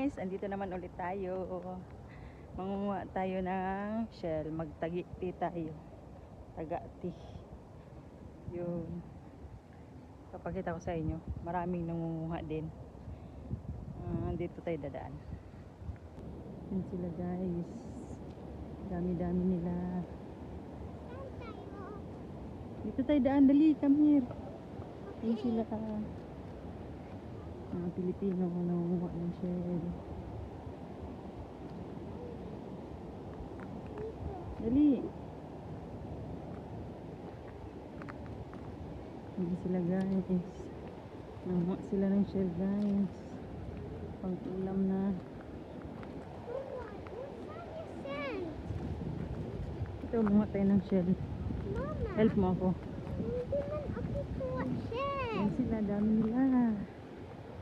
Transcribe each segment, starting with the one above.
guys, andito naman ulit tayo. Mangunguha tayo ng shell. Magtagi-ti tayo. Taga-ti. Yun. Papakita ko sa inyo. Maraming nangunguha din. Dito tayo dadaan. Yun sila guys. Dami-dami nila. Dito tayo daan. Dali, come here. Yun sila mga Pilipino nangunguha ng shell. Dali. Hindi sila guys. Nangunguha sila ng shell guys. Pang ulam na. Ito, manguha tayo ng shell. Help mo ako. Hindi man ako kuha shell. Yan sila, dami nila.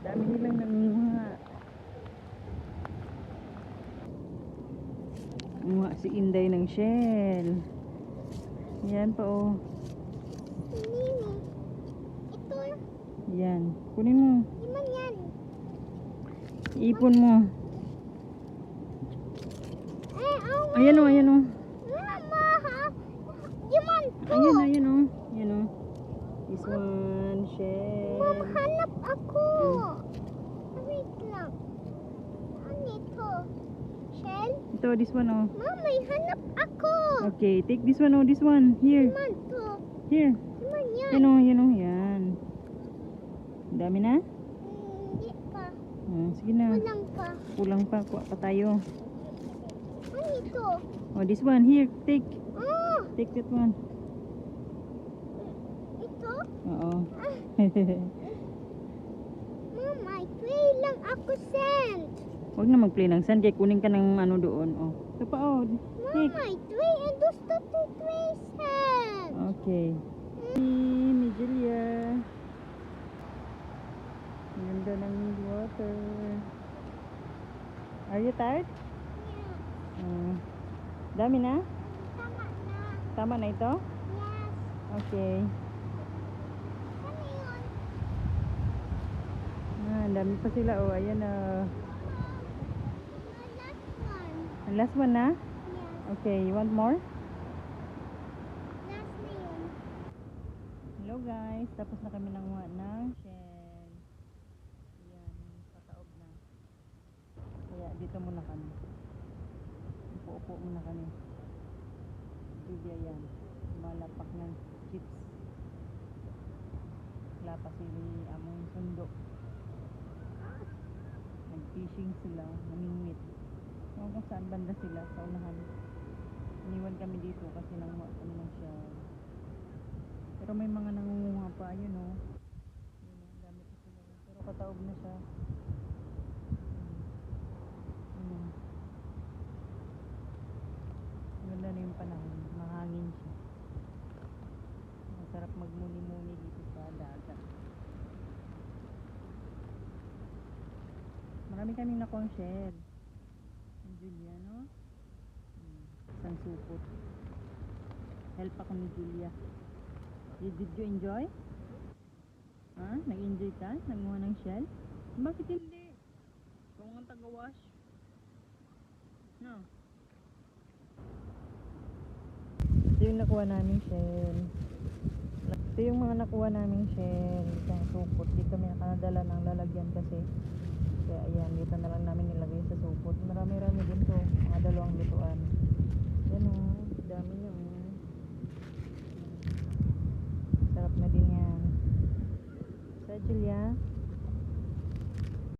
Dami nilang nangunguha. Nangunguha si Inday ng shell. Yan pa oh. Nini. Ito. Yan. Kunin mo. Di man yan. Ipon mo. Oh. Ayan o, ayan o. Mama, ha? Di man to. Ayan, ayan o. Ayan o. This one, shell. Mom, hanap ako. Wait lang. Ano ito? Shell? Ito, this one o. Mom, may hanap ako. Okay, take this one o, this one. Here. Di man to. Here. Di man yan. Ayan o, ayan o. Yan. Dami na? Hindi pa. Sige na. Walang pa. Kulang pa. Kuha pa tayo. Ano ito? Oh, this one. Here, take. Oh, Take that one. ito? Oo. Mom, may tray lang ako sent. Huwag na mag-play ng sand. Kaya kunin ka ng ano doon. Oh. Ito pa oh. Mom, Take. may tray and gusto to tray sent. Okay. Ni Julia. Ang ganda ng water. Are you tired? Yeah. Dami na? Tama na. Tama na ito? Yes. Okay. Ano yun? Ang dami pa sila. Oh, ayan oh. The last one. Ang last one na? Yes. Okay, you want more? Last na yun. Hello guys, tapos na kami nanguha ng shell. Ayan, pataob na. Kaya dito muna kami. Upo-upo muna kami. Julia yan. Malapak ng chips. Wala pa si among sundo. Nag-fishing sila, namingwit. Kung saan banda sila, sa unahan. Iniwan kami dito kasi nanguha kami ng shell. Pero may mga nangunguha pa, ayun o. Ayun o, dami pa sila. Pero pataob na siya. Ayun. Ganda na yung panahon. Mahangin siya. Masarap magmuni-muni dito sa dagat. Marami kaming nakuha ang shell. Ang Julia, no? Isang supot. Help ako ni Julia. Did you enjoy? Ha? Nag-enjoy ka? Nanguha ng shell? Bakit hindi? Kung ang taga-wash? No? Ito yung nakuha namin shell. Ito yung mga nakuha namin shell. Isang supot. Di kami nakadala ng lalagyan kasi. Kaya ayan, dito na lang namin nilagay sa supot. Marami-rami din to. Mga dalawang lutuan. Yan o. Dami nyo. Sarap na din yan. Sa Julia.